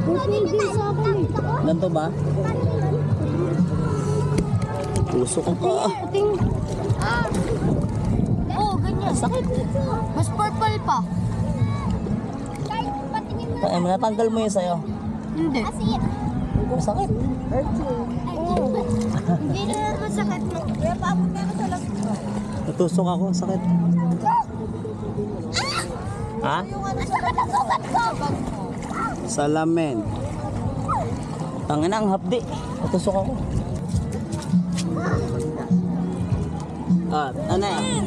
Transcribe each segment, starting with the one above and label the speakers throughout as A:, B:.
A: Pupil sa akin.
B: Ganito ba? Puso ko pa.
A: Ting. Oh, ganyan.
B: Sakit.
A: Mas purple pa.
B: Ay, natanggal mo yun sa'yo.
A: Hindi.
B: Masakit.
A: Oh. Hindi na masakit. Kaya pa ako meron sa last mo.
B: Natusok ako, sakit. Ha? Salamin. Tangin na ang hapdi. Natusok ako. Ano yan?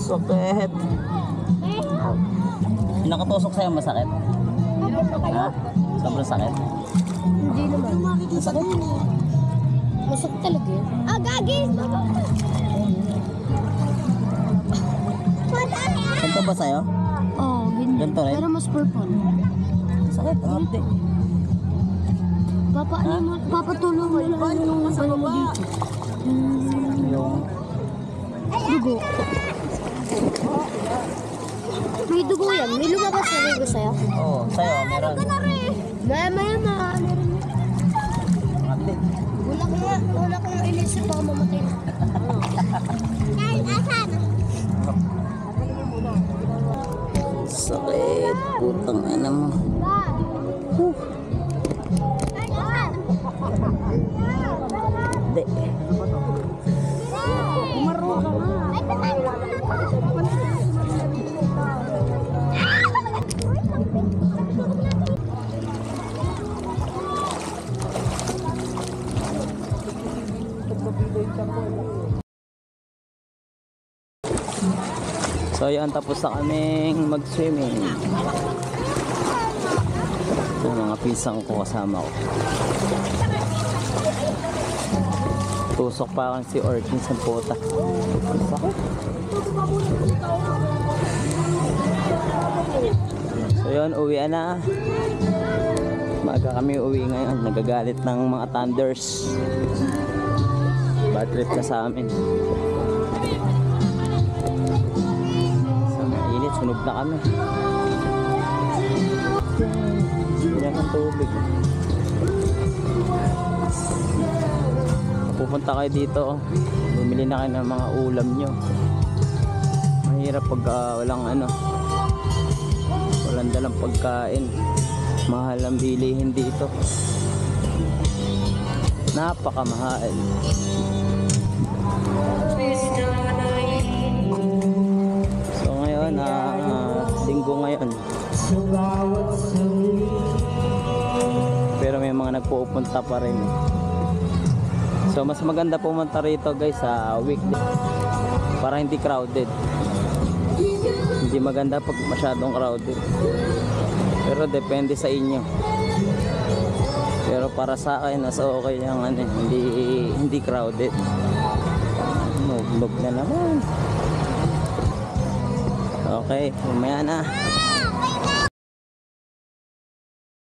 B: Sakit. Nakatusok sa'yo masakit? Ha? Sobrang sakit?
A: Hindi naman.
B: Masakit?
A: Masakit talaga yun. Gagi!
B: Ganito ba sa'yo?
A: Oo, ganyan.
B: Ganito rin?
A: Pero mas purple.
B: Sakit, ang hapdi.
A: Papatulong mo lang yung ano mo dito.
B: Yung...
A: Dugo. May dugo yan. May lumabas na dugo sa'yo.
B: Oo, sa'yo, meron.
A: Maya.
B: Hapdi.
A: Wala kang ilisip baka mamatay na.
B: Sakit. Putang ina mo. Hindi.
A: Umaro ka nga.
B: So yan, tapos na kaming mag-swimming. Ito mga pisang ko kasama ko. Tusok pa kan si Orkin sa puta. So yun, uwi na. Maaga kami uwi ngayon. Nagagalit ng mga thunders. Bad trip na sa amin. Sunog na kami. Ganyan ang tubig. Pupunta kayo dito, bumili na kayo ng mga ulam nyo. Mahirap pag walang walang dalang pagkain. Mahal ang bilihin dito. Napakamahal. Linggo ngayon, pero may mga nagpupunta pa rin. So mas maganda pumunta rito guys sa weekday para hindi crowded. Hindi maganda pag masyadong crowded, pero depende sa inyo. Pero para sa akin mas okay yung hindi crowded. Vlog na naman. Okay, umaya na.